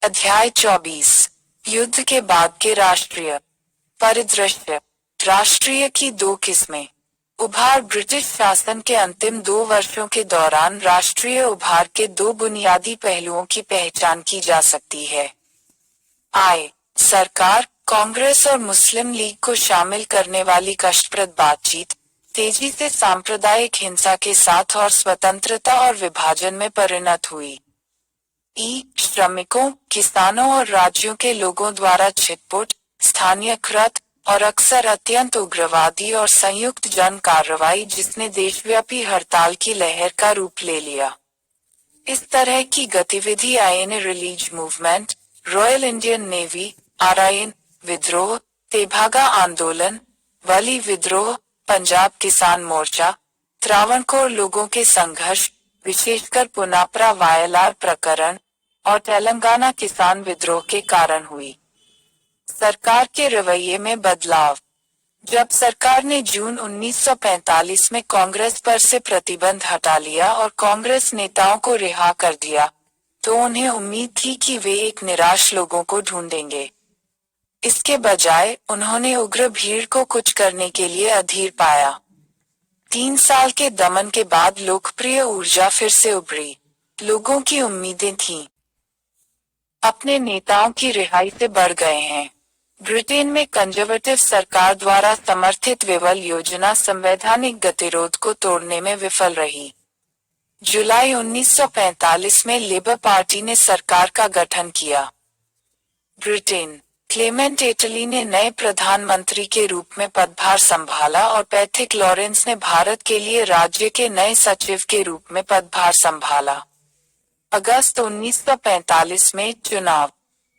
अध्याय 24 युद्ध के बाद के राष्ट्रीय परिदृश्य। राष्ट्रीय की दो किस्में। उभार। ब्रिटिश शासन के अंतिम 2 वर्षों के दौरान राष्ट्रीय उभार के 2 बुनियादी पहलुओं की पहचान की जा सकती है। आय। सरकार, कांग्रेस और मुस्लिम लीग को शामिल करने वाली कष्टप्रद बातचीत, तेजी से सांप्रदायिक हिंसा के साथ और स्वतंत्रता और विभाजन में परिणत हुई। श्रमिकों, किसानों और राज्यों के लोगों द्वारा छिटपुट, स्थानीयकृत और अक्सर अत्यंत उग्रवादी और संयुक्त जन कार्रवाई जिसने देशव्यापी हड़ताल की लहर का रूप ले लिया। इस तरह की गतिविधि IN release movement, royal Indian navy (RIN) विद्रोह, तेभागा आंदोलन, वली विद्रोह, पंजाब किसान मोर्चा, त्रावणकोर लोगों के संघर्ष, विशेषकर पुनापरा वायलार प्रकरण और तेलंगाना किसान विद्रोह के कारण हुई। सरकार के रवैये में बदलाव। जब सरकार ने जून 1945 में कांग्रेस पर से प्रतिबंध हटा लिया और कांग्रेस नेताओं को रिहा कर दिया, तो उन्हें उम्मीद थी कि वे एक निराश लोगों को ढूंढेंगे। इसके बजाय उन्होंने उग्र भीड़ को कुछ करने के लिए अधीर पाया। 3 साल के दमन के बाद लोकप्रिय ऊर्जा फिर से उभरी। लोगों की उम्मीदें थीं। अपने नेताओं की रिहाई से बढ़ गए हैं। ब्रिटेन में कंजर्वेटिव सरकार द्वारा समर्थित विवल योजना संवैधानिक गतिरोध को तोड़ने में विफल रही। जुलाई 1945 में लेबर पार्टी ने सरकार का गठन किया। ब्रिटेन। क्लेमेंट एटली ने नए प्रधानमंत्री के रूप में पदभार संभाला और पैट्रिक लॉरेंस ने भारत के लिए राज्य के नए सचिव के रूप में पदभार संभाला। अगस्त 1945 में चुनाव।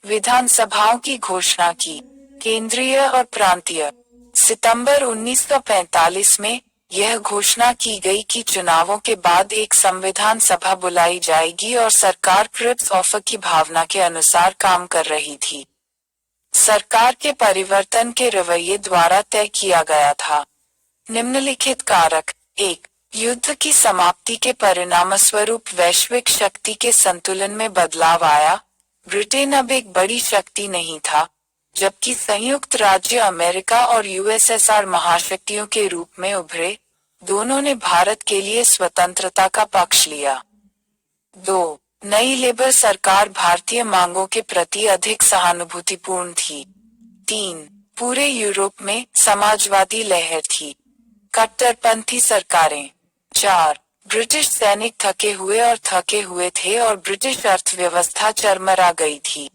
विधानसभाओं की घोषणा की, केंद्रीय और प्रांतीय। सितंबर 1945 में यह घोषणा की गई कि चुनावों के बाद एक संविधान सभा बुलाई जाएगी और सरकार क्रिप्स ऑफर की भावना के अनुसार काम कर रही थी। सरकार के परिवर्तन के रवैये द्वारा तय किया गया था। निम्नलिखित कारक। 1. युद्ध की समाप्ति के परिणामस्वरूप वैश्विक शक्ति के संतुलन में बदलाव आया। ब्रिटेन अब एक बड़ी शक्ति नहीं था, जबकि संयुक्त राज्य अमेरिका और USSR महाशक्तियों के रूप में उभरे। दोनों ने भारत के लिए स्वतंत्रता का पक्ष लिया। 2. नई लेबर सरकार भारतीय मांगों के प्रति अधिक सहानुभूतिपूर्ण थी। 3. पूरे यूरोप में समाजवादी लहर थी। कट्टरपंथी सरकारें। 4. ब्रिटिश सैनिक थके हुए थे और ब्रिटिश अर्थव्यवस्था चरमरा गई थी।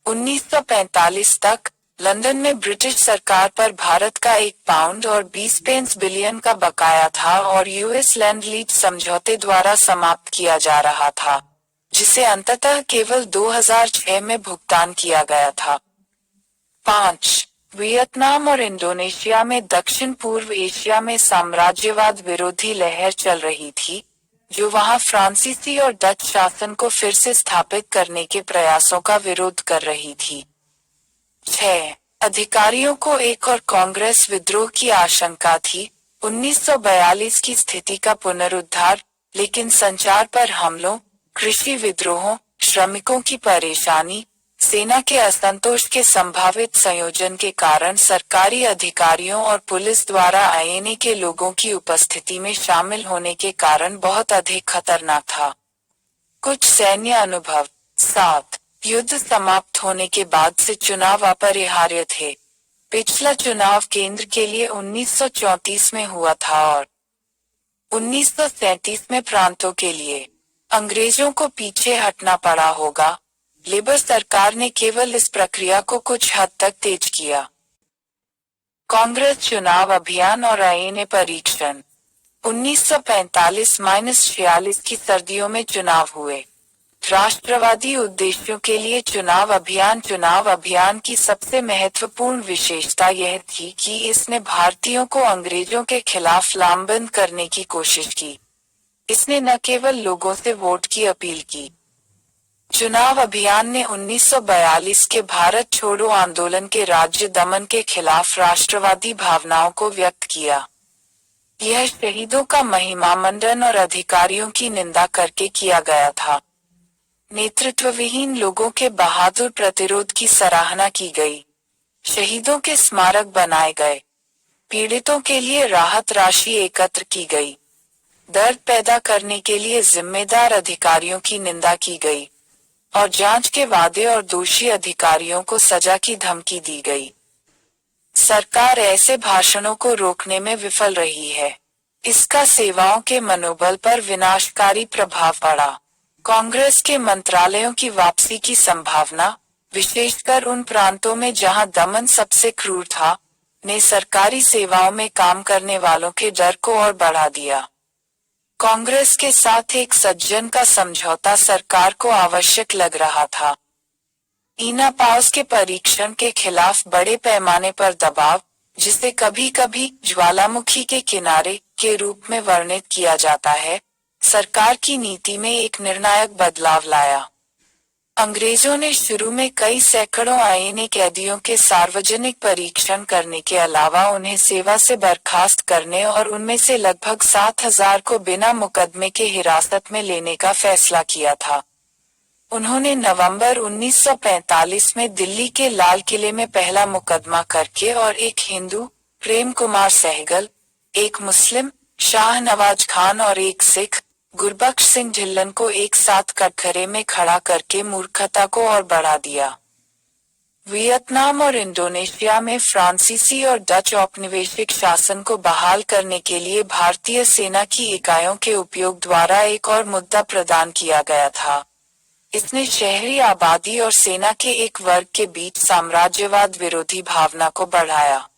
1945 तक लंदन में ब्रिटिश सरकार पर भारत का 1 पाउंड और 20 पेंस बिलियन का बकाया था और US लैंड लीज समझौते द्वारा समाप्त किया जा रहा था, जिसे अंततः केवल 2006 में भुगतान किया गया था। 5. वियतनाम और इंडोनेशिया में दक्षिण पूर्व एशिया में साम्राज्यवाद विरोधी लहर चल रही थी, जो वहां फ्रांसीसी और डच शासन को फिर से स्थापित करने के प्रयासों का विरोध कर रही थी। 6. अधिकारियों को एक और कांग्रेस विद्रोह की आशंका थी। 1942 की स्थिति का पुनरुद्धार, लेकिन संचार पर हमलों, कृषि विद्रोहों, श्रमिकों की परेशानी, सेना के असंतोष के संभावित संयोजन के कारण सरकारी अधिकारियों और पुलिस द्वारा आईएनए के लोगों की उपस्थिति में शामिल होने के कारण बहुत अधिक खतरनाक था। कुछ सैन्य अनुभव। 7. युद्ध समाप्त होने के बाद से चुनाव अपरिहार्य थे। पिछला चुनाव केंद्र के लिए 1934 में हुआ था और 1937 में प्रांतों के लिए। अंग्रेजों को पीछे हटना पड़ा होगा। लेबर सरकार ने केवल इस प्रक्रिया को कुछ हद तक तेज किया। कांग्रेस चुनाव अभियान और आईएनए परीक्षण। 1945-46 की सर्दियों में चुनाव हुए। राष्ट्रवादी उद्देश्यों के लिए चुनाव अभियान की सबसे महत्वपूर्ण विशेषता यह थी कि इसने भारतीयों को अंग्रेजों के खिलाफ लामबंद करने की कोशिश की। इसने न केवल लोगों से वोट की अपील की। चुनाव अभियान ने 1942 के भारत छोड़ो आंदोलन के राज्य दमन के खिलाफ राष्ट्रवादी भावनाओं को व्यक्त किया। यह शहीदों का महिमामंडन और अधिकारियों की निंदा करके किया गया था। नेतृत्वविहीन लोगों के बहादुर प्रतिरोध की सराहना की गई। शहीदों के स्मारक बनाए गए। पीड़ितों के लिए राहत राशि एकत्र की गई। दर्द पैदा करने के लिए जिम्मेदार अधिकारियों की निंदा की गई और जांच के वादे और दोषी अधिकारियों को सजा की धमकी दी गई। सरकार ऐसे भाषणों को रोकने में विफल रही है। इसका सेवाओं के मनोबल पर विनाशकारी प्रभाव पड़ा। कांग्रेस के मंत्रालयों की वापसी की संभावना, विशेषकर उन प्रांतों में जहां दमन सबसे क्रूर था, ने सरकारी सेवाओं में काम करने वालों के डर को और बढ़ा दिया। कांग्रेस के साथ एक सज्जन का समझौता सरकार को आवश्यक लग रहा था। ईना पाउस के परीक्षण के खिलाफ बड़े पैमाने पर दबाव, जिसे कभी कभी ज्वालामुखी के किनारे के रूप में वर्णित किया जाता है, सरकार की नीति में एक निर्णायक बदलाव लाया। अंग्रेजों ने शुरू में कई सैकड़ों आईएनए कैदियों के सार्वजनिक परीक्षण करने के अलावा उन्हें सेवा से बर्खास्त करने और उनमें से लगभग 7,000 को बिना मुकदमे के हिरासत में लेने का फैसला किया था। उन्होंने नवंबर 1945 में दिल्ली के लाल किले में पहला मुकदमा करके और एक हिंदू, प्रेम कुमार सहगल, एक मुस्लिम, शाह नवाज खान और एक सिख, गुरबख्श सिंह ढिल्लन को एक साथ कटघरे में खड़ा करके मूर्खता को और बढ़ा दिया। वियतनाम और इंडोनेशिया में फ्रांसीसी और डच औपनिवेशिक शासन को बहाल करने के लिए भारतीय सेना की इकाइयों के उपयोग द्वारा एक और मुद्दा प्रदान किया गया था। इसने शहरी आबादी और सेना के एक वर्ग के बीच साम्राज्यवाद विरोधी भावना को बढ़ाया।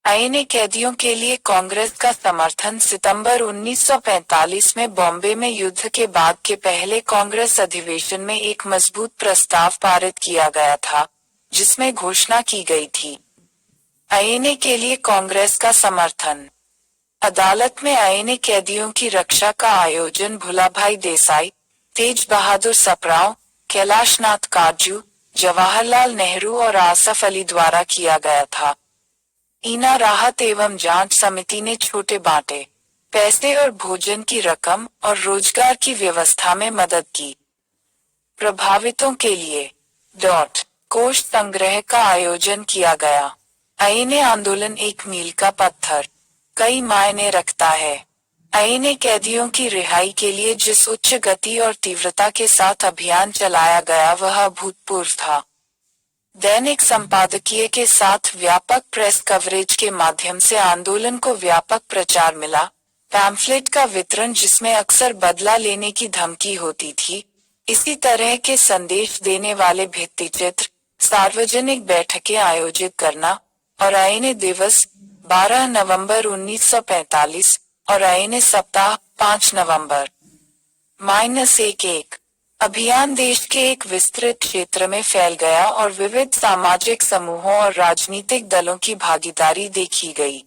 आईएनए कैदियों के लिए कांग्रेस का समर्थन सितंबर 1945 में बॉम्बे में युद्ध के बाद के पहले कांग्रेस अधिवेशन में एक मजबूत प्रस्ताव पारित किया गया था, जिसमें घोषणा की गई थी। आईएनए के लिए कांग्रेस का समर्थन। अदालत में आईएनए कैदियों की रक्षा का आयोजन भुलाभाई देसाई, तेज बहादुर सप्राव, कैलाश नाथ काटजू, जवाहरलाल नेहरू और आसफ अली द्वारा किया गया था। ईना राहत एवं जांच समिति ने छोटे बांटे पैसे और भोजन की रकम और रोजगार की व्यवस्था में मदद की। प्रभावितों के लिए कोष संग्रह का आयोजन किया गया। आईएनए आंदोलन एक मील का पत्थर कई मायने रखता है। आईएनए कैदियों की रिहाई के लिए जिस उच्च गति और तीव्रता के साथ अभियान चलाया गया वह अभूतपूर्व था। दैनिक संपादकीय के साथ व्यापक प्रेस कवरेज के माध्यम से आंदोलन को व्यापक प्रचार मिला। पैम्फलेट का वितरण जिसमें अक्सर बदला लेने की धमकी होती थी, इसी तरह के संदेश देने वाले भित्तिचित्र, सार्वजनिक बैठकें आयोजित करना और आईएनए दिवस 12 नवंबर 1945 और आईएनए सप्ताह 5 नवंबर -11 अभियान देश के एक विस्तृत क्षेत्र में फैल गया और विविध सामाजिक समूहों और राजनीतिक दलों की भागीदारी देखी गई।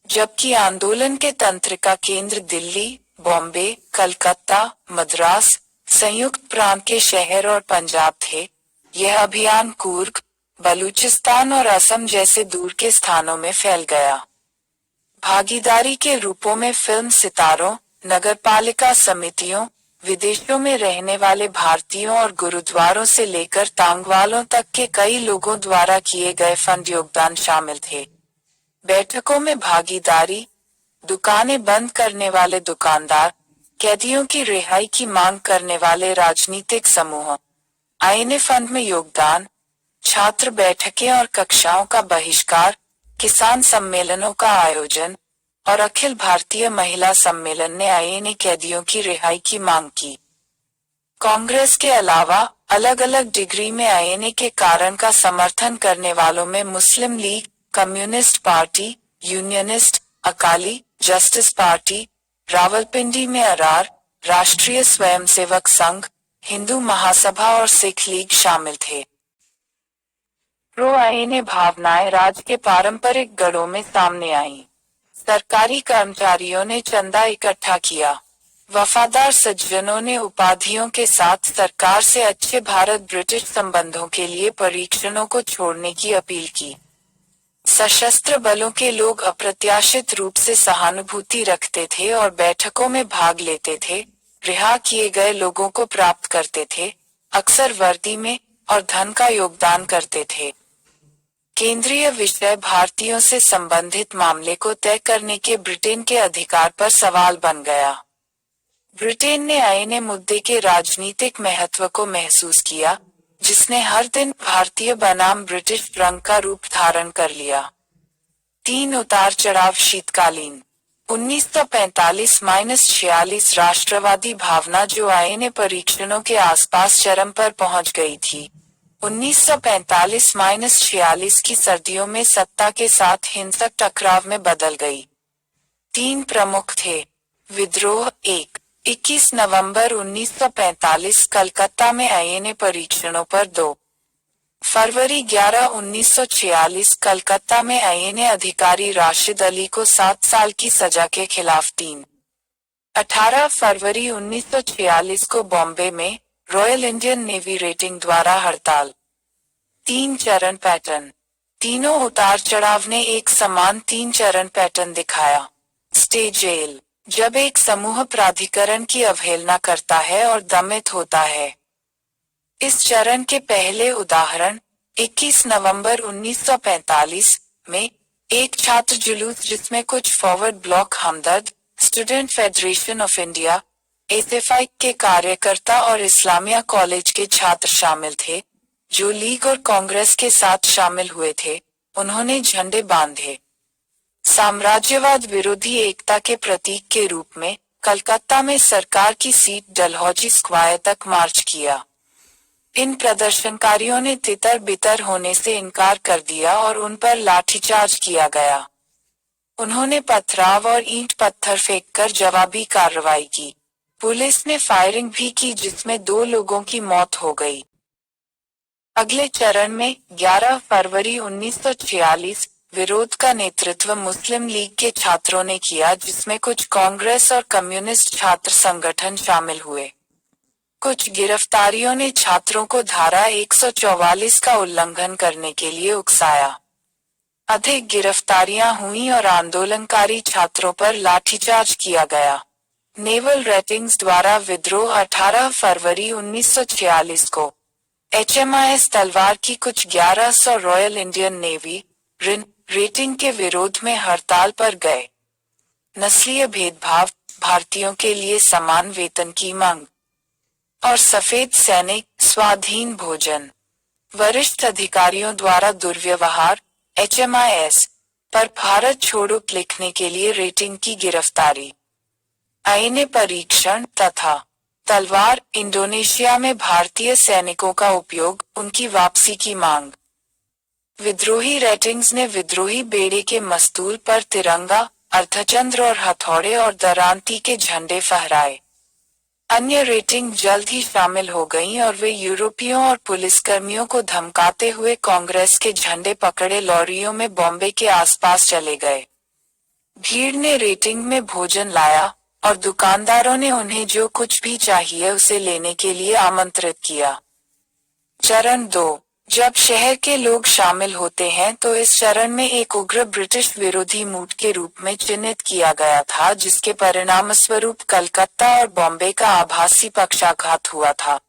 जबकि आंदोलन के तंत्र का केंद्र दिल्ली, बॉम्बे, कलकत्ता, मद्रास, संयुक्त प्रांत के शहर और पंजाब थे, यह अभियान कुर्ग, बलूचिस्तान और असम जैसे दूर के स्थानों में फैल गया। भागीदारी के रूपों में फिल्म सितारों, नगरपालिका समितियों, विदेशों में रहने वाले भारतीयों और गुरुद्वारों से लेकर तांगवालों तक के कई लोगों द्वारा किए गए फंड योगदान शामिल थे। बैठकों में भागीदारी, दुकानें बंद करने वाले दुकानदार, कैदियों की रिहाई की मांग करने वाले राजनीतिक समूह, आईएनए फंड में योगदान, छात्र बैठकें और कक्षाओं का बहिष्कार, किसान सम्मेलनों का आयोजन और अखिल भारतीय महिला सम्मेलन ने आईएनए कैदियों की रिहाई की मांग की। कांग्रेस के अलावा अलग अलग डिग्री में आईएनए के कारण का समर्थन करने वालों में मुस्लिम लीग, कम्युनिस्ट पार्टी, यूनियनिस्ट, अकाली, जस्टिस पार्टी, रावलपिंडी में अरार, राष्ट्रीय स्वयंसेवक संघ, हिंदू महासभा और सिख लीग शामिल थे। प्रो आईएनए भावनाएं राज्य के पारंपरिक गढ़ों में सामने आईं। सरकारी कर्मचारियों ने चंदा इकट्ठा किया। वफादार सज्जनों ने उपाधियों के साथ सरकार से अच्छे भारत ब्रिटिश संबंधों के लिए परीक्षणों को छोड़ने की अपील की। सशस्त्र बलों के लोग अप्रत्याशित रूप से सहानुभूति रखते थे और बैठकों में भाग लेते थे। रिहा किए गए लोगों को प्राप्त करते थे, अक्सर वर्दी में, और धन का योगदान करते थे। केंद्रीय विषय भारतीयों से संबंधित मामले को तय करने के ब्रिटेन के अधिकार पर सवाल बन गया। ब्रिटेन ने आईने मुद्दे के राजनीतिक महत्व को महसूस किया, जिसने हर दिन भारतीय बनाम ब्रिटिश रंग का रूप धारण कर लिया। 3 उतार चढ़ाव शीतकालीन 1945-46 राष्ट्रवादी भावना जो आईने परीक्षणों के आसपास चरम पर पहुंच गई थी। 1945-46 की सर्दियों में सत्ता के साथ हिंसक टकराव में बदल गई। 3 प्रमुख थे। विद्रोह 1 21 नवंबर 1945 कलकत्ता में आईएनए परीक्षणों पर 2 फरवरी 11 1946 कलकत्ता में आईएनए अधिकारी राशिद अली को 7 साल की सजा के खिलाफ 3 18 फरवरी 1946 को बॉम्बे में रॉयल इंडियन नेवी रेटिंग द्वारा हड़ताल। 3 चरण पैटर्न। तीनों उतार चढ़ाव ने एक समान 3 चरण पैटर्न दिखाया। Stay jail. जब एक समूह प्राधिकरण की अवहेलना करता है और दमित होता है। इस चरण के पहले उदाहरण 21 नवंबर 1945 में एक छात्र जुलूस जिसमें कुछ forward block Hamdard, student federation of India SFI के कार्यकर्ता और इस्लामिया कॉलेज के छात्र शामिल थे, जो लीग और कांग्रेस के साथ शामिल हुए थे। उन्होंने झंडे बांधे। साम्राज्यवाद विरोधी एकता के प्रतीक के रूप में कलकत्ता में सरकार की सीट डलहौजी स्क्वायर तक मार्च किया। इन प्रदर्शनकारियों ने तितर बितर होने से इनकार कर दिया और उन पर लाठीचार्ज किया गया। उन्होंने पथराव और ईंट पत्थर फेंककर जवाबी कार्रवाई की। पुलिस ने फायरिंग भी की जिसमें 2 लोगों की मौत हो गई। अगले चरण में 11 फरवरी 1946 विरोध का नेतृत्व मुस्लिम लीग के छात्रों ने किया, जिसमें कुछ कांग्रेस और कम्युनिस्ट छात्र संगठन शामिल हुए। कुछ गिरफ्तारियों ने छात्रों को धारा 144 का उल्लंघन करने के लिए उकसाया। अधिक गिरफ्तारियां हुईं और आंदोलनकारी छात्रों पर लाठीचार्ज किया गया। नेवल रेटिंग्स द्वारा विद्रोह 18 फरवरी 1946 को HMIS तलवार की कुछ 1100 रॉयल इंडियन नेवी रेटिंग के विरोध में हड़ताल पर गए। नस्लीय भेदभाव, भारतीयों के लिए समान वेतन की मांग और सफेद सैनिक स्वाधीन भोजन। वरिष्ठ अधिकारियों द्वारा दुर्व्यवहार HMIS पर भारत छोड़ो लिखने के लिए रेटिंग की गिरफ्तारी। आईएनए परीक्षण तथा तलवार इंडोनेशिया में भारतीय सैनिकों का उपयोग, उनकी वापसी की मांग। विद्रोही रेटिंग्स ने विद्रोही बेड़े के मस्तूल पर तिरंगा, अर्धचंद्र और हथौड़े और दरांती के झंडे फहराए। अन्य रेटिंग जल्द ही शामिल हो गईं और वे यूरोपियों और पुलिसकर्मियों को धमकाते हुए कांग्रेस के झंडे पकड़े लॉरियों में बॉम्बे के आसपास चले गए। भीड़ ने रेटिंग में भोजन लाया और दुकानदारों ने उन्हें जो कुछ भी चाहिए उसे लेने के लिए आमंत्रित किया। चरण 2। जब शहर के लोग शामिल होते हैं तो इस चरण में एक उग्र ब्रिटिश विरोधी मूड के रूप में चिन्हित किया गया था, जिसके परिणामस्वरूप कलकत्ता और बॉम्बे का आभासी पक्षाघात हुआ था।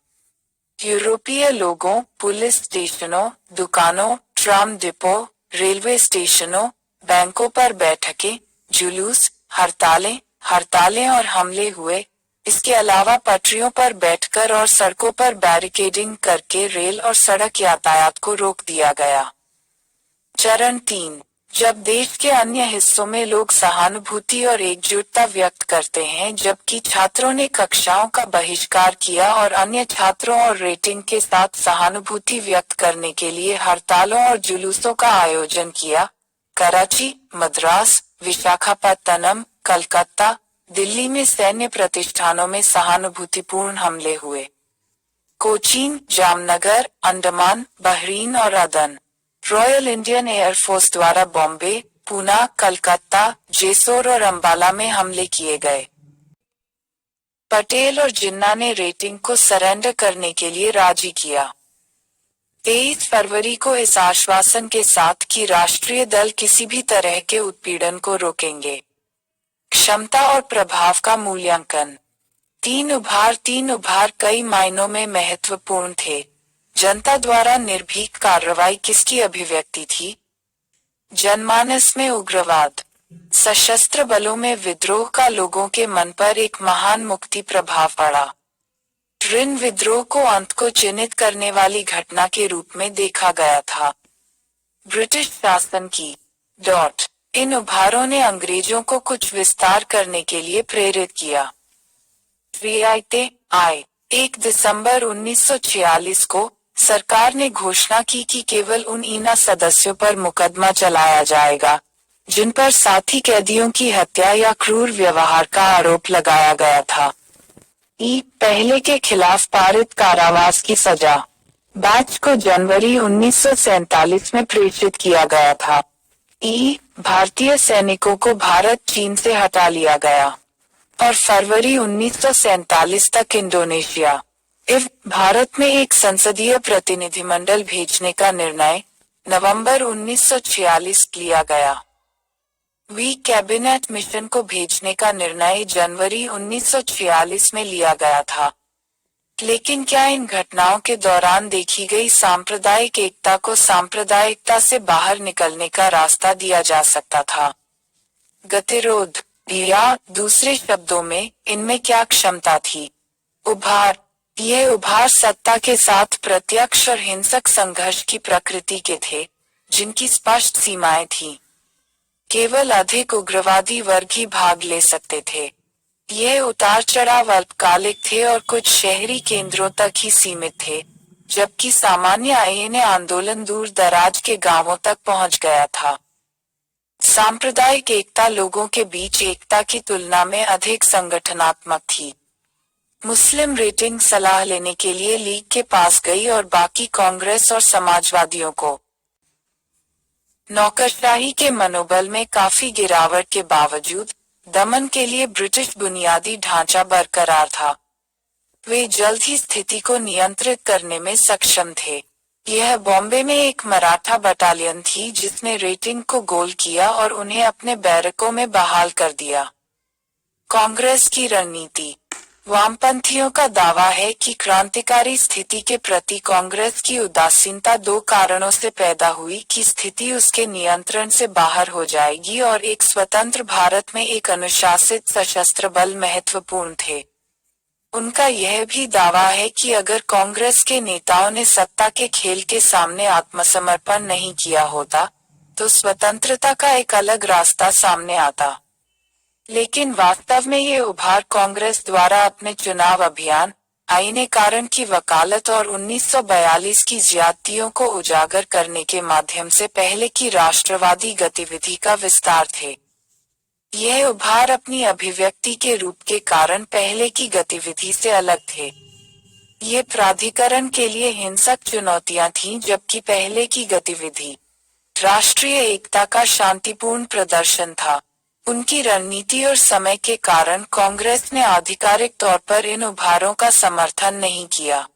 यूरोपीय लोगों, पुलिस स्टेशनों, दुकानों, ट्राम डिपो, रेलवे स्टेशनों, बैंकों पर बैठकें, जुलूस, हड़तालें और हमले हुए। इसके अलावा पटरियों पर बैठकर और सड़कों पर बैरिकेडिंग करके रेल और सड़क यातायात को रोक दिया गया। चरण 3। जब देश के अन्य हिस्सों में लोग सहानुभूति और एकजुटता व्यक्त करते हैं, जबकि छात्रों ने कक्षाओं का बहिष्कार किया और अन्य छात्रों और रेटिंग के साथ सहानुभूति व्यक्त करने के लिए हड़तालों और जुलूसों का आयोजन किया। कराची, मद्रास, विशाखापत्तनम, कलकत्ता, दिल्ली में सैन्य प्रतिष्ठानों में सहानुभूतिपूर्ण हमले हुए। कोचीन, जामनगर, अंडमान, बहरीन और अदन। रॉयल इंडियन एयरफोर्स द्वारा बॉम्बे, पूना, कलकत्ता, जेसोर और अंबाला में हमले किए गए। पटेल और जिन्ना ने रेटिंग को सरेंडर करने के लिए राजी किया। 23 फरवरी को इस आश्वासन के साथ कि राष्ट्रीय दल किसी भी तरह के उत्पीड़न को रोकेंगे। क्षमता और प्रभाव का मूल्यांकन। तीन उभार कई मायनों में महत्वपूर्ण थे। जनता द्वारा निर्भीक कार्रवाई किसकी अभिव्यक्ति थी? जनमानस में उग्रवाद, सशस्त्र बलों में विद्रोह का लोगों के मन पर एक महान मुक्ति प्रभाव पड़ा। ऋण विद्रोह को अंत को चिन्हित करने वाली घटना के रूप में देखा गया था। ब्रिटिश शासन की इन उभारों ने अंग्रेजों को कुछ विस्तार करने के लिए प्रेरित किया। रियायतें आए। 1 दिसंबर 1946 को सरकार ने घोषणा की कि केवल उन ईना सदस्यों पर मुकदमा चलाया जाएगा जिन पर साथी कैदियों की हत्या या क्रूर व्यवहार का आरोप लगाया गया था। पहले के खिलाफ पारित कारावास की सजा। बैच को जनवरी 1947 में प्रेषित किया गया था। भारतीय सैनिकों को भारत चीन से हटा लिया गया और फरवरी 1947 तक इंडोनेशिया भारत में एक संसदीय प्रतिनिधिमंडल भेजने का निर्णय नवंबर 1946 लिया गया। कैबिनेट मिशन को भेजने का निर्णय जनवरी 1946 में लिया गया था। लेकिन क्या इन घटनाओं के दौरान देखी गई सांप्रदायिक एकता को सांप्रदायिकता से बाहर निकलने का रास्ता दिया जा सकता था? गतिरोध, या दूसरे शब्दों में इनमें क्या क्षमता थी? उभार, यह उभार सत्ता के साथ प्रत्यक्ष और हिंसक संघर्ष की प्रकृति के थे, जिनकी स्पष्ट सीमाएं थीं। केवल अधिक उग्रवादी वर्ग ही भाग ले सकते थे। यह उतार चढ़ाव अल्पकालिक थे और कुछ शहरी केंद्रों तक ही सीमित थे, जबकि सामान्य आईएनए आंदोलन दूर दराज के गांवों तक पहुंच गया था। सांप्रदायिक एकता लोगों के बीच एकता की तुलना में अधिक संगठनात्मक थी। मुस्लिम रेटिंग सलाह लेने के लिए लीग के पास गई और बाकी कांग्रेस और समाजवादियों को। नौकरशाही के मनोबल में काफी गिरावट के बावजूद दमन के लिए ब्रिटिश बुनियादी ढांचा बरकरार था। वे जल्द ही स्थिति को नियंत्रित करने में सक्षम थे। यह बॉम्बे में एक मराठा बटालियन थी जिसने रेटिंग को गोल किया और उन्हें अपने बैरकों में बहाल कर दिया। कांग्रेस की रणनीति। वामपंथियों का दावा है कि क्रांतिकारी स्थिति के प्रति कांग्रेस की उदासीनता दो कारणों से पैदा हुई कि स्थिति उसके नियंत्रण से बाहर हो जाएगी और एक स्वतंत्र भारत में एक अनुशासित सशस्त्र बल महत्वपूर्ण थे। उनका यह भी दावा है कि अगर कांग्रेस के नेताओं ने सत्ता के खेल के सामने आत्मसमर्पण नहीं किया होता, तो स्वतंत्रता का एक अलग रास्ता सामने आता। लेकिन वास्तव में ये उभार कांग्रेस द्वारा अपने चुनाव अभियान, आईने कारण की वकालत और 1942 की ज्यादतियों को उजागर करने के माध्यम से पहले की राष्ट्रवादी गतिविधि का विस्तार थे। यह उभार अपनी अभिव्यक्ति के रूप के कारण पहले की गतिविधि से अलग थे। ये प्राधिकरण के लिए हिंसक चुनौतियां थीं, जबकि पहले की गतिविधि राष्ट्रीय एकता का शांतिपूर्ण प्रदर्शन था। उनकी रणनीति और समय के कारण कांग्रेस ने आधिकारिक तौर पर इन उभारों का समर्थन नहीं किया।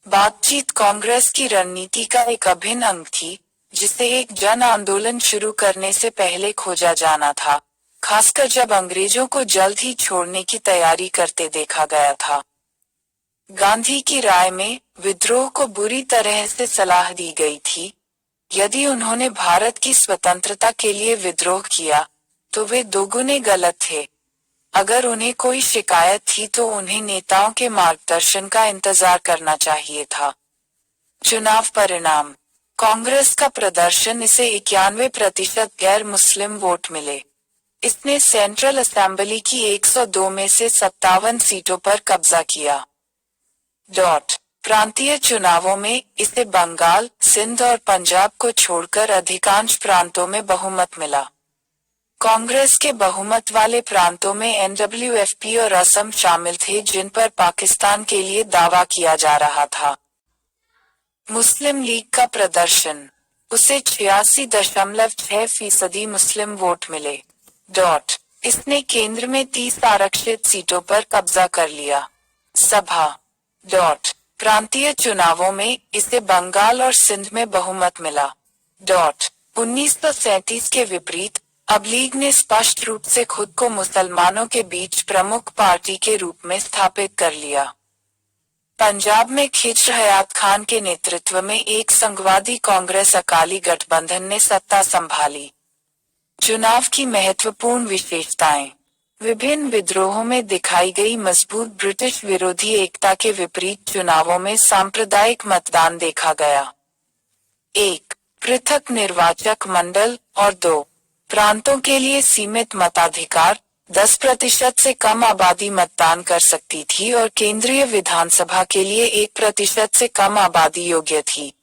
बातचीत कांग्रेस की रणनीति का एक अभिन्न अंग थी, जिसे एक जन आंदोलन शुरू करने से पहले खोजा जाना था, खासकर जब अंग्रेजों को जल्द ही छोड़ने की तैयारी करते देखा गया था। गांधी की राय में विद्रोह को बुरी तरह से सलाह दी गई थी। यदि उन्होंने भारत की स्वतंत्रता के लिए विद्रोह किया तो वे दोगुने गलत थे। अगर उन्हें कोई शिकायत थी तो उन्हें नेताओं के मार्गदर्शन का इंतजार करना चाहिए था। चुनाव परिणाम। कांग्रेस का प्रदर्शन, इसे 91% गैर मुस्लिम वोट मिले। इसने सेंट्रल असेंबली की 102 में से 57 सीटों पर कब्जा किया। प्रांतीय चुनावों में इसे बंगाल, सिंध और पंजाब को छोड़कर अधिकांश प्रांतों में बहुमत मिला। कांग्रेस के बहुमत वाले प्रांतों में एनडब्ल्यूएफपी और असम शामिल थे, जिन पर पाकिस्तान के लिए दावा किया जा रहा था। मुस्लिम लीग का प्रदर्शन, उसे 86.6% मुस्लिम वोट मिले। इसने केंद्र में 30 आरक्षित सीटों पर कब्जा कर लिया। सभा। प्रांतीय चुनावों में इसे बंगाल और सिंध में बहुमत मिला। 1937 के विपरीत अब लीग ने स्पष्ट रूप से खुद को मुसलमानों के बीच प्रमुख पार्टी के रूप में स्थापित कर लिया। पंजाब में खिजर हयात खान के नेतृत्व में एक संघवादी कांग्रेस अकाली गठबंधन ने सत्ता संभाली। चुनाव की महत्वपूर्ण विशेषताएं। विभिन्न विद्रोहों में दिखाई गई मजबूत ब्रिटिश विरोधी एकता के विपरीत चुनावों में सांप्रदायिक मतदान देखा गया। 1. पृथक निर्वाचक मंडल और 2. प्रांतों के लिए सीमित मताधिकार। 10% से कम आबादी मतदान कर सकती थी और केंद्रीय विधानसभा के लिए 1% से कम आबादी योग्य थी।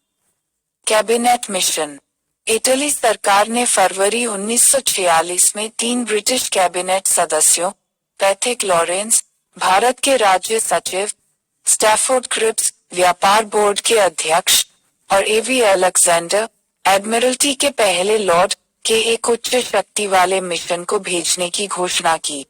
Cabinet mission. इटली सरकार ने फरवरी 1946 में 3 ब्रिटिश कैबिनेट सदस्यों, पैथिक लॉरेंस, भारत के राज्य सचिव, स्टैफोर्ड क्रिप्स, व्यापार बोर्ड के अध्यक्ष, और एवी अलेक्जेंडर, एडमिरल्टी के पहले लॉर्ड, के एक उच्च शक्ति वाले मिशन को भेजने की घोषणा की।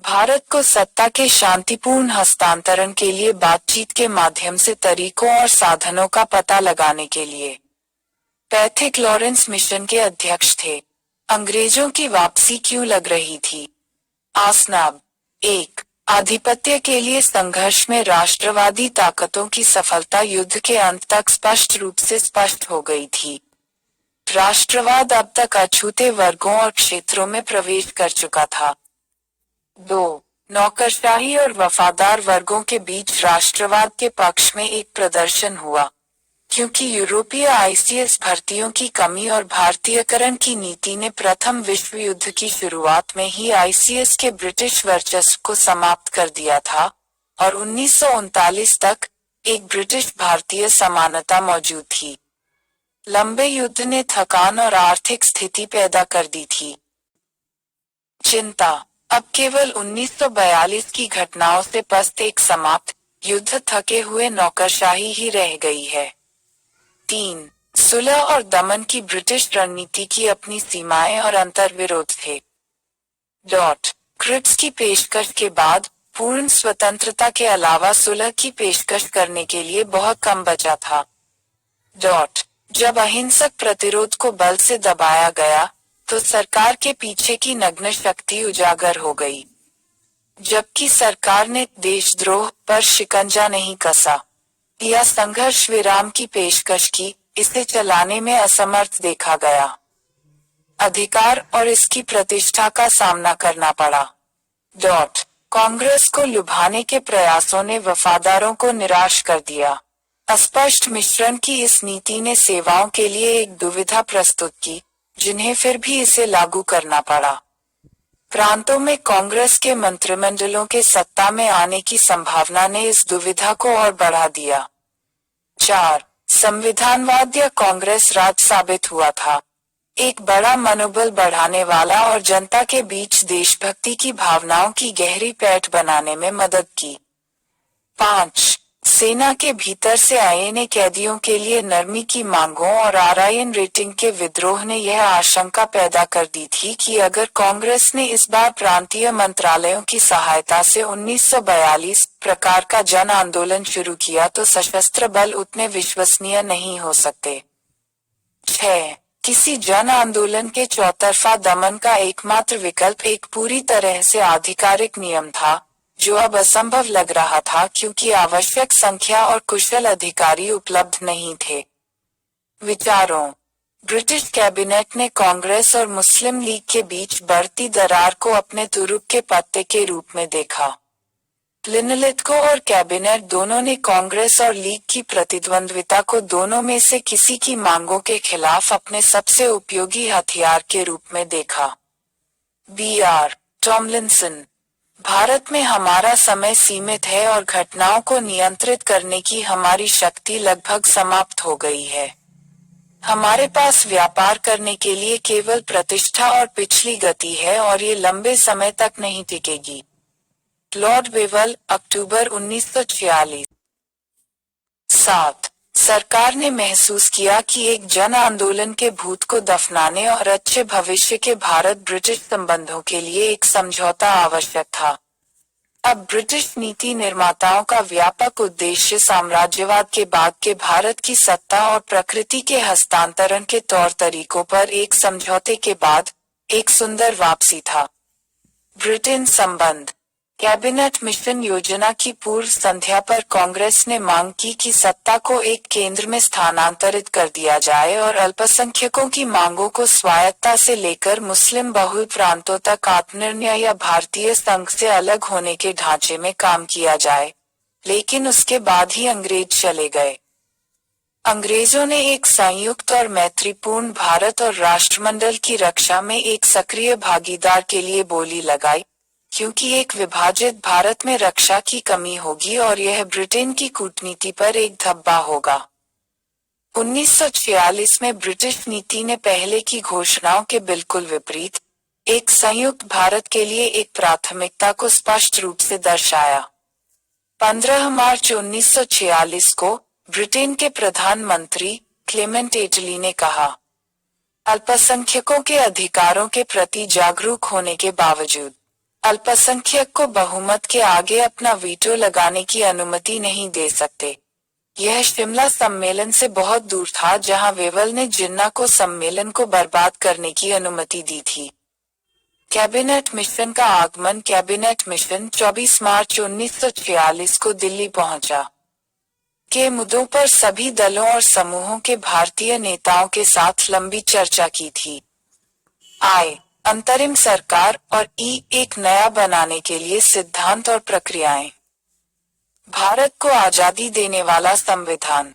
भारत को सत्ता के शांतिपूर्ण हस्तांतरण के लिए बातचीत के माध्यम से तरीकों और साधनों का पता लगाने के लिए। पैथिक लॉरेंस मिशन के अध्यक्ष थे। अंग्रेजों की वापसी क्यों लग रही थी? आसनाब। 1. आधिपत्य के लिए संघर्ष में राष्ट्रवादी ताकतों की सफलता युद्ध के अंत तक स्पष्ट रूप से स्पष्ट हो गई थी। राष्ट्रवाद अब तक अछूते वर्गों और क्षेत्रों में प्रवेश कर चुका था। 2. नौकरशाही और वफादार वर्गों के बीच राष्ट्रवाद के पक्ष में एक प्रदर्शन हुआ, क्योंकि यूरोपीय आईसीएस भर्तियों की कमी और भारतीयकरण की नीति ने प्रथम विश्व युद्ध की शुरुआत में ही आईसीएस के ब्रिटिश वर्चस्व को समाप्त कर दिया था और 1939 तक एक ब्रिटिश भारतीय समानता मौजूद थी। लंबे युद्ध ने थकान और आर्थिक स्थिति पैदा कर दी थी। चिंता। अब केवल 1942 की घटनाओं से पस्त एक समाप्त, युद्ध थके हुए नौकरशाही ही रह गई है। 3. सुलह और दमन की ब्रिटिश रणनीति की अपनी सीमाएं और अंतर्विरोध थे। क्रिप्स की पेशकश के बाद पूर्ण स्वतंत्रता के अलावा सुलह की पेशकश करने के लिए बहुत कम बचा था। जब अहिंसक प्रतिरोध को बल से दबाया गया तो सरकार के पीछे की नग्न शक्ति उजागर हो गई। जबकि सरकार ने देशद्रोह पर शिकंजा नहीं कसा या संघर्ष विराम की पेशकश की, इसे चलाने में असमर्थ देखा गया। अधिकार और इसकी प्रतिष्ठा का सामना करना पड़ा। कांग्रेस को लुभाने के प्रयासों ने वफादारों को निराश कर दिया। अस्पष्ट मिश्रण की इस नीति ने सेवाओं के लिए एक दुविधा प्रस्तुत की, जिन्हें फिर भी इसे लागू करना पड़ा। प्रांतों में कांग्रेस के मंत्रिमंडलों के सत्ता में आने की संभावना ने इस दुविधा को और बढ़ा दिया। 4. संविधानवाद या कांग्रेस राज साबित हुआ था। एक बड़ा मनोबल बढ़ाने वाला और जनता के बीच देशभक्ति की भावनाओं की गहरी पैठ बनाने में मदद की। 5. सेना के भीतर से आईएनए कैदियों के लिए नरमी की मांगों और आरआईएन रेटिंग के विद्रोह ने यह आशंका पैदा कर दी थी कि अगर कांग्रेस ने इस बार प्रांतीय मंत्रालयों की सहायता से 1942 प्रकार का जन आंदोलन शुरू किया तो सशस्त्र बल उतने विश्वसनीय नहीं हो सकते। 6. किसी जन आंदोलन के चौतरफा दमन का एकमात्र विकल्प एक पूरी तरह से आधिकारिक नियम था, जो अब असंभव लग रहा था क्योंकि आवश्यक संख्या और कुशल अधिकारी उपलब्ध नहीं थे। विचारों। ब्रिटिश कैबिनेट ने कांग्रेस और मुस्लिम लीग के बीच बढ़ती दरार को अपने तुरुप के पत्ते के रूप में देखा। लिनलिथगो और कैबिनेट दोनों ने कांग्रेस और लीग की प्रतिद्वंद्विता को दोनों में से किसी की मांगों के खिलाफ अपने सबसे उपयोगी हथियार के रूप में देखा। B.R. टॉमलिंसन। भारत में हमारा समय सीमित है और घटनाओं को नियंत्रित करने की हमारी शक्ति लगभग समाप्त हो गई है। हमारे पास व्यापार करने के लिए केवल प्रतिष्ठा और पिछली गति है और ये लंबे समय तक नहीं टिकेगी। लॉर्ड वेवल, अक्टूबर 1946। 7. सरकार ने महसूस किया कि एक जन आंदोलन के भूत को दफनाने और अच्छे भविष्य के भारत ब्रिटिश संबंधों के लिए एक समझौता आवश्यक था। अब ब्रिटिश नीति निर्माताओं का व्यापक उद्देश्य साम्राज्यवाद के बाद के भारत की सत्ता और प्रकृति के हस्तांतरण के तौर तरीकों पर एक समझौते के बाद एक सुंदर वापसी था। ब्रिटेन संबंध। कैबिनेट मिशन योजना की पूर्व संध्या पर कांग्रेस ने मांग की कि सत्ता को एक केंद्र में स्थानांतरित कर दिया जाए और अल्पसंख्यकों की मांगों को स्वायत्तता से लेकर मुस्लिम बहुल प्रांतों तक आत्मनिर्णय या भारतीय संघ से अलग होने के ढांचे में काम किया जाए, लेकिन उसके बाद ही अंग्रेज चले गए। अंग्रेजों ने एक संयुक्त और मैत्रीपूर्ण भारत और राष्ट्रमंडल की रक्षा में एक सक्रिय भागीदार के लिए बोली लगाई, क्योंकि एक विभाजित भारत में रक्षा की कमी होगी और यह ब्रिटेन की कूटनीति पर एक धब्बा होगा। 1946 में ब्रिटिश नीति ने पहले की घोषणाओं के बिल्कुल विपरीत एक संयुक्त भारत के लिए एक प्राथमिकता को स्पष्ट रूप से दर्शाया। 15 मार्च 1946 को ब्रिटेन के प्रधानमंत्री क्लेमेंट एटली ने कहा, अल्पसंख्यकों के अधिकारों के प्रति जागरूक होने के बावजूद अल्पसंख्यक को बहुमत के आगे अपना वीटो लगाने की अनुमति नहीं दे सकते। यह शिमला सम्मेलन से बहुत दूर था, जहां वेवल ने जिन्ना को सम्मेलन को बर्बाद करने की अनुमति दी थी। कैबिनेट मिशन का आगमन। कैबिनेट मिशन 24 मार्च 1946 को दिल्ली पहुंचा। के मुद्दों पर सभी दलों और समूहों के भारतीय नेताओं के साथ लंबी चर्चा की थी। अंतरिम सरकार और एक नया बनाने के लिए सिद्धांत और प्रक्रियाएं। भारत को आजादी देने वाला संविधान।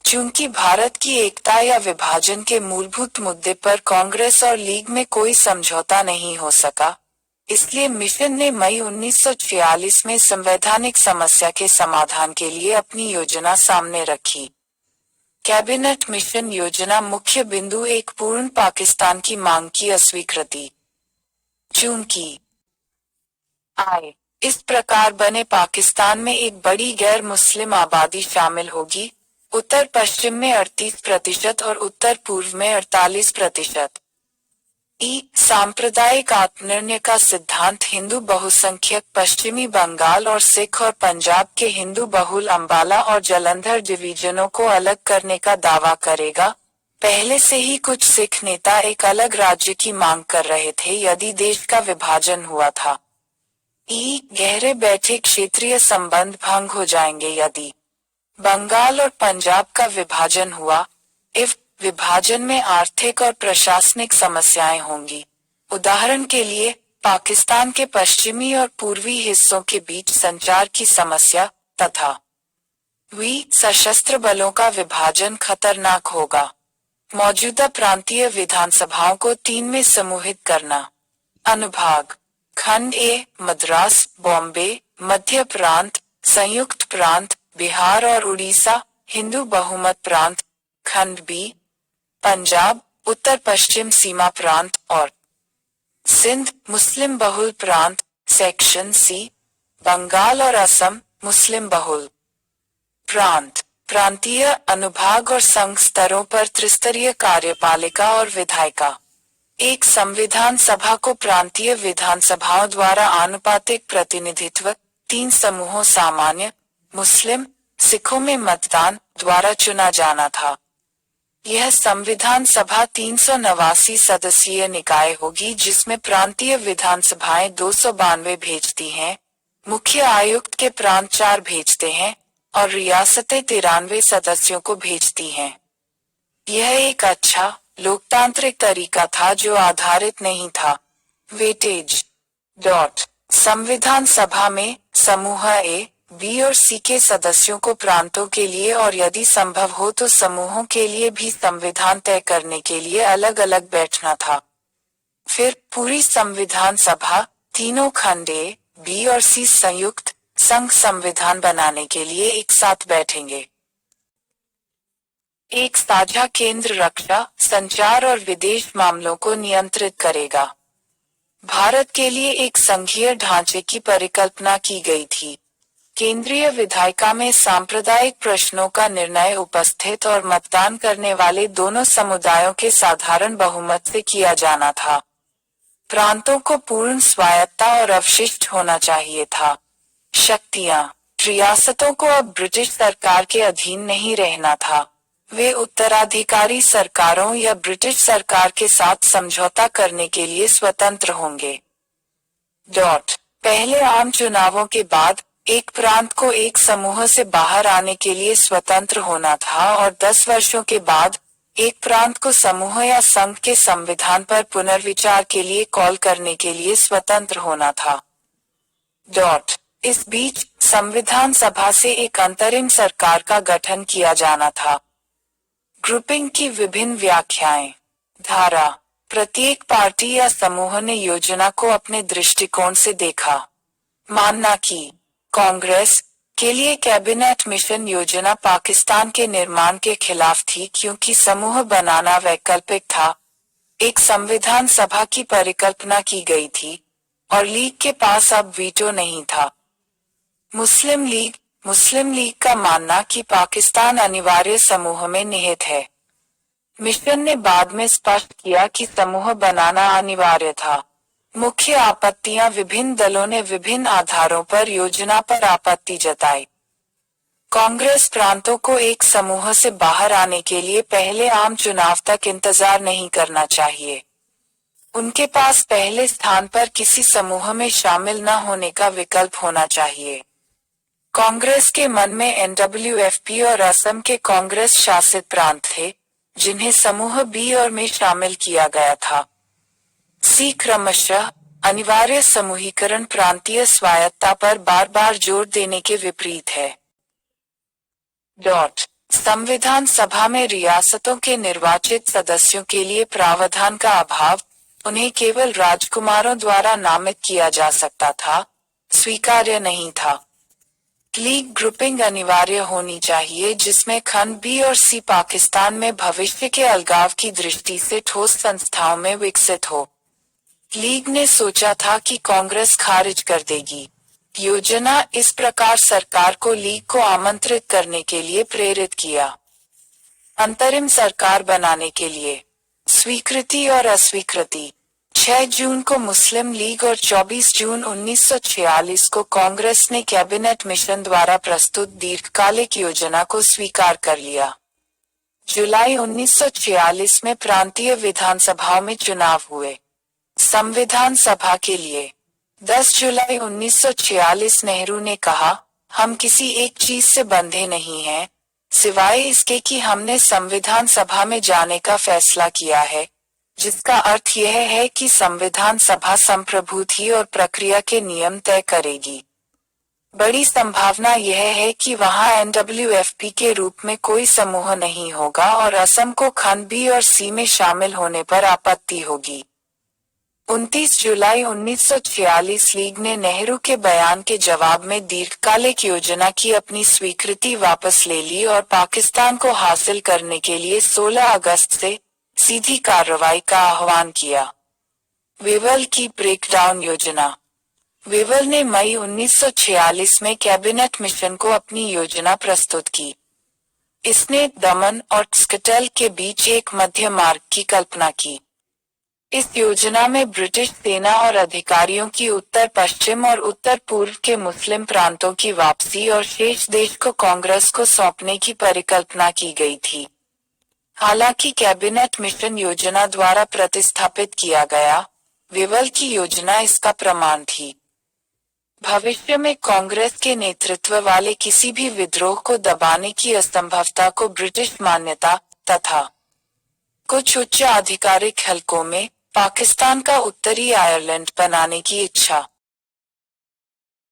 चूंकि भारत की एकता या विभाजन के मूलभूत मुद्दे पर कांग्रेस और लीग में कोई समझौता नहीं हो सका, इसलिए मिशन ने मई 1946 में संवैधानिक समस्या के समाधान के लिए अपनी योजना सामने रखी। कैबिनेट मिशन योजना मुख्य बिंदु एक पूर्ण पाकिस्तान की मांग की अस्वीकृति। चूंकि इस प्रकार बने पाकिस्तान में एक बड़ी गैर मुस्लिम आबादी शामिल होगी, उत्तर पश्चिम में 38% और उत्तर पूर्व में 48%। सांप्रदायिक आत्मनिर्णय का सिद्धांत हिंदू बहुसंख्यक पश्चिमी बंगाल और सिख और पंजाब के हिंदू बहुल अंबाला और जलंधर डिवीजनों को अलग करने का दावा करेगा। पहले से ही कुछ सिख नेता एक अलग राज्य की मांग कर रहे थे यदि देश का विभाजन हुआ था। गहरे बैठे क्षेत्रीय संबंध भंग हो जाएंगे यदि बंगाल और पंजाब का विभाजन हुआ। विभाजन में आर्थिक और प्रशासनिक समस्याएं होंगी। उदाहरण के लिए पाकिस्तान के पश्चिमी और पूर्वी हिस्सों के बीच संचार की समस्या तथा सशस्त्र बलों का विभाजन खतरनाक होगा। मौजूदा प्रांतीय विधानसभाओं को 3 में समूहित करना। अनुभाग। खंड ए मद्रास, बॉम्बे, मध्य प्रांत, संयुक्त प्रांत, बिहार और उड़ीसा, हिंदू बहुमत प्रांत। खंड बी पंजाब, उत्तर पश्चिम सीमा प्रांत और सिंध, मुस्लिम बहुल प्रांत। सेक्शन सी बंगाल और असम, मुस्लिम बहुल प्रांत। प्रांतीय, अनुभाग और संघ स्तरों पर त्रिस्तरीय कार्यपालिका और विधायिका। एक संविधान सभा को प्रांतीय विधानसभाओं द्वारा आनुपातिक प्रतिनिधित्व 3 समूहों सामान्य, मुस्लिम, सिखों में मतदान द्वारा चुना जाना था। यह संविधान सभा 389 सदस्यीय निकाय होगी जिसमें प्रांतीय विधानसभाएं 292 भेजती हैं, मुख्य आयुक्त के प्रांत 4 भेजते हैं और रियासतें 93 सदस्यों को भेजती हैं। यह एक अच्छा लोकतांत्रिक तरीका था जो आधारित नहीं था। वेटेज। संविधान सभा में समूह ए, बी और सी के सदस्यों को प्रांतों के लिए और यदि संभव हो तो समूहों के लिए भी संविधान तय करने के लिए अलग अलग बैठना था। फिर पूरी संविधान सभा तीनों खंड ए, बी और सी संयुक्त संघ संविधान बनाने के लिए एक साथ बैठेंगे। एक साझा केंद्र रक्षा, संचार और विदेश मामलों को नियंत्रित करेगा। भारत के लिए एक संघीय ढांचे की परिकल्पना की गई थी। केंद्रीय विधायिका में सांप्रदायिक प्रश्नों का निर्णय उपस्थित और मतदान करने वाले दोनों समुदायों के साधारण बहुमत से किया जाना था। प्रांतों को पूर्ण स्वायत्तता और अवशिष्ट होना चाहिए था। शक्तियां। रियासतों को अब ब्रिटिश सरकार के अधीन नहीं रहना था। वे उत्तराधिकारी सरकारों या ब्रिटिश सरकार के साथ समझौता करने के लिए स्वतंत्र होंगे। पहले आम चुनावों के बाद एक प्रांत को एक समूह से बाहर आने के लिए स्वतंत्र होना था और 10 वर्षों के बाद एक प्रांत को समूह या संघ के संविधान पर पुनर्विचार के लिए कॉल करने के लिए स्वतंत्र होना था। इस बीच संविधान सभा से एक अंतरिम सरकार का गठन किया जाना था। ग्रुपिंग की विभिन्न व्याख्याएं। धारा। प्रत्येक पार्टी या समूह ने योजना को अपने दृष्टिकोण से देखा। मानना कि कांग्रेस के लिए कैबिनेट मिशन योजना पाकिस्तान के निर्माण के खिलाफ थी क्योंकि समूह बनाना वैकल्पिक था। एक संविधान सभा की परिकल्पना की गई थी और लीग के पास अब वीटो नहीं था। मुस्लिम लीग का मानना कि पाकिस्तान अनिवार्य समूह में निहित है। मिशन ने बाद में स्पष्ट किया कि समूह बनाना अनिवार्य था। मुख्य आपत्तियां। विभिन्न दलों ने विभिन्न आधारों पर योजना पर आपत्ति जताई। कांग्रेस प्रांतों को एक समूह से बाहर आने के लिए पहले आम चुनाव तक इंतजार नहीं करना चाहिए। उनके पास पहले स्थान पर किसी समूह में शामिल न होने का विकल्प होना चाहिए। कांग्रेस के मन में एनडब्ल्यूएफपी और असम के कांग्रेस शासित प्रांत थे, जिन्हें समूह बी और में शामिल किया गया था। क्रमशः अनिवार्य समूहीकरण प्रांतीय स्वायत्तता पर बार बार जोर देने के विपरीत है। संविधान सभा में रियासतों के निर्वाचित सदस्यों के लिए प्रावधान का अभाव, उन्हें केवल राजकुमारों द्वारा नामित किया जा सकता था, स्वीकार्य नहीं था। लीग ग्रुपिंग अनिवार्य होनी चाहिए जिसमें खंड बी और सी पाकिस्तान में भविष्य के अलगाव की दृष्टि से ठोस संस्थाओं में विकसित हो। लीग ने सोचा था कि कांग्रेस खारिज कर देगी योजना। इस प्रकार सरकार को लीग को आमंत्रित करने के लिए प्रेरित किया। अंतरिम सरकार बनाने के लिए स्वीकृति और अस्वीकृति। 6 जून को मुस्लिम लीग और 24 जून 1946 को कांग्रेस ने कैबिनेट मिशन द्वारा प्रस्तुत दीर्घकालिक योजना को स्वीकार कर लिया। जुलाई 1946 में प्रांतीय विधानसभाओं में चुनाव हुए। संविधान सभा के लिए 10 जुलाई 1946 नेहरू ने कहा, हम किसी एक चीज से बंधे नहीं हैं, सिवाय इसके कि हमने संविधान सभा में जाने का फैसला किया है, जिसका अर्थ यह है कि संविधान सभा संप्रभु थी और प्रक्रिया के नियम तय करेगी। बड़ी संभावना यह है कि वहां एनडब्ल्यूएफपी के रूप में कोई समूह नहीं होगा और असम को खंड बी और सी में शामिल होने पर आपत्ति होगी। 29 जुलाई 1946 लीग ने नेहरू के बयान के जवाब में दीर्घकालिक योजना की अपनी स्वीकृति वापस ले ली और पाकिस्तान को हासिल करने के लिए 16 अगस्त से सीधी कार्रवाई का आह्वान किया। वेवल की ब्रेकडाउन योजना। वेवल ने मई 1946 में कैबिनेट मिशन को अपनी योजना प्रस्तुत की। इसने दमन और स्कटल के बीच एक मध्य मार्ग की कल्पना की। इस योजना में ब्रिटिश सेना और अधिकारियों की उत्तर पश्चिम और उत्तर पूर्व के मुस्लिम प्रांतों की वापसी और शेष देश को कांग्रेस को सौंपने की परिकल्पना की गई थी। हालांकि कैबिनेट मिशन योजना द्वारा प्रतिस्थापित किया गया, वेवल की योजना इसका प्रमाण थी। भविष्य में कांग्रेस के नेतृत्व वाले किसी भी विद्रोह को दबाने की असंभवता को ब्रिटिश मान्यता तथा कुछ उच्च आधिकारिक हलकों में पाकिस्तान का उत्तरी आयरलैंड बनाने की इच्छा